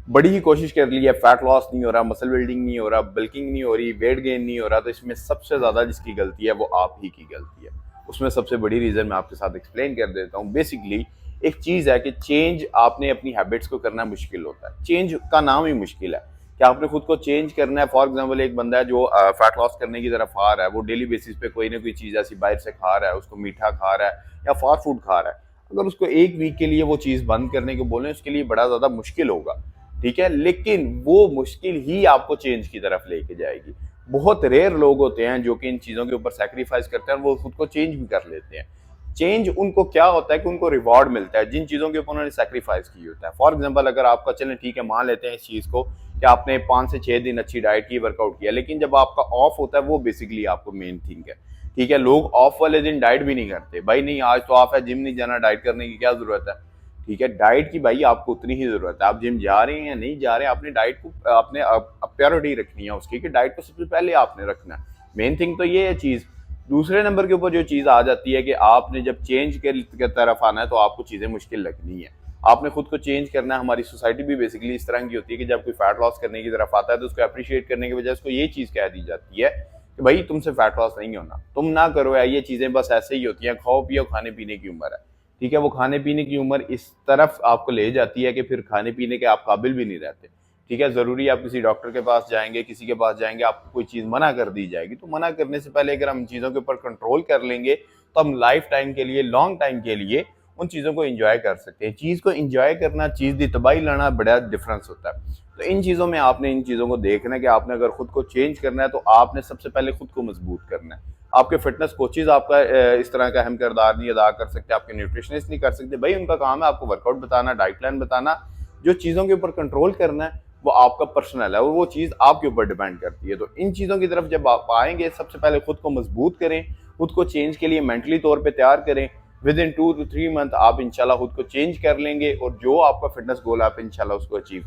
बड़ी ही कोशिश कर ली है, फैट लॉस नहीं हो रहा, मसल बिल्डिंग नहीं हो रहा, बल्किंग नहीं हो रही, वेट गेन नहीं हो रहा, तो इसमें सबसे ज्यादा जिसकी गलती है वो आप ही की गलती है। उसमें सबसे बड़ी रीजन मैं आपके साथ एक्सप्लेन कर देता हूँ। बेसिकली एक चीज है कि चेंज आपने अपनी हैबिट्स को करना मुश्किल होता है। चेंज का नाम ही मुश्किल है कि आपने खुद को चेंज करना है। फॉर एग्जाम्पल एक बंदा है जो फैट लॉस करने की तरफ आ रहा है, वो डेली बेसिस पे कोई ना कोई चीज ऐसी बाहर से खा रहा है, उसको मीठा खा रहा है या फास्ट फूड खा रहा है। अगर उसको एक वीक के लिए वो चीज बंद करने को बोले, उसके लिए बड़ा ज्यादा मुश्किल होगा, ठीक है, लेकिन वो मुश्किल ही आपको चेंज की तरफ लेके जाएगी। बहुत रेयर लोग होते हैं जो कि इन चीजों के ऊपर सेक्रीफाइस करते हैं और वो खुद को चेंज भी कर लेते हैं। चेंज उनको क्या होता है कि उनको रिवॉर्ड मिलता है जिन चीजों के ऊपर उन्होंने सेक्रीफाइस की होता है। फॉर एग्जाम्पल अगर आपका, चलें ठीक है, मान लेते हैं इस चीज को कि आपने 5 से 6 दिन अच्छी डाइट की, वर्कआउट किया, लेकिन जब आपका ऑफ होता है, वो बेसिकली आपको मेन थिंग है। ठीक है, लोग ऑफ वाले दिन डाइट भी नहीं करते, भाई नहीं आज तो ऑफ है, जिम नहीं जाना, डाइट करने की क्या जरूरत है। ठीक है, डाइट की भाई आपको उतनी ही जरूरत है। आप जिम जा रहे हैं या नहीं जा रहे हैं, आपने डाइट को अपने प्रायोरिटी रखनी है उसकी, कि डाइट को सबसे पहले आपने रखना है। मेन थिंग तो ये है चीज। दूसरे नंबर के ऊपर जो चीज आ जाती है कि आपने जब चेंज के तरफ आना है तो आपको चीजें मुश्किल लगनी है। आपने खुद को चेंज करना है। हमारी सोसाइटी भी बेसिकली इस तरह की होती है कि जब कोई फैट लॉस करने की तरफ आता है तो उसको अप्रिशिएट करने की बजाय उसको ये चीज कह दी जाती है कि भाई तुमसे फैट लॉस नहीं होना, तुम ना करो यार, ये चीजें बस ऐसे ही होती हैं, खाओ पियो, खाने पीने की उम्र है। ठीक है, वो खाने पीने की उम्र इस तरफ आपको ले जाती है कि फिर खाने पीने के आप काबिल भी नहीं रहते। ठीक है, जरूरी है आप किसी डॉक्टर के पास जाएंगे, किसी के पास जाएंगे, आपको कोई चीज मना कर दी जाएगी, तो मना करने से पहले अगर हम चीजों के ऊपर कंट्रोल कर लेंगे तो हम लाइफ टाइम के लिए, लॉन्ग टाइम के लिए उन चीजों को एंजॉय कर सकते हैं। चीज को एंजॉय करना, चीज की तबाही लाना, बड़ा डिफरेंस होता है। तो इन चीजों में आपने इन चीजों को देखना है कि आपने अगर खुद को चेंज करना है तो आपने सबसे पहले खुद को मजबूत करना है। आपके फिटनेस कोचेज आपका इस तरह का अहम किरदार नहीं अदा कर सकते, आपके न्यूट्रिशनिस्ट नहीं कर सकते। भाई उनका काम है आपको वर्कआउट बताना, डाइट प्लान बताना। जो चीजों के ऊपर कंट्रोल करना है वो आपका पर्सनल है और वो चीज आपके ऊपर डिपेंड करती है। तो इन चीजों की तरफ जब आप आएंगे, सबसे पहले खुद को मजबूत करें, खुद को चेंज के लिए मेंटली तौर पे तैयार करें। विद इन 2 to 3 मंथ आप इंशाल्लाह खुद को चेंज कर लेंगे और जो आपका फिटनेस गोल है आप इंशाल्लाह उसको अचीव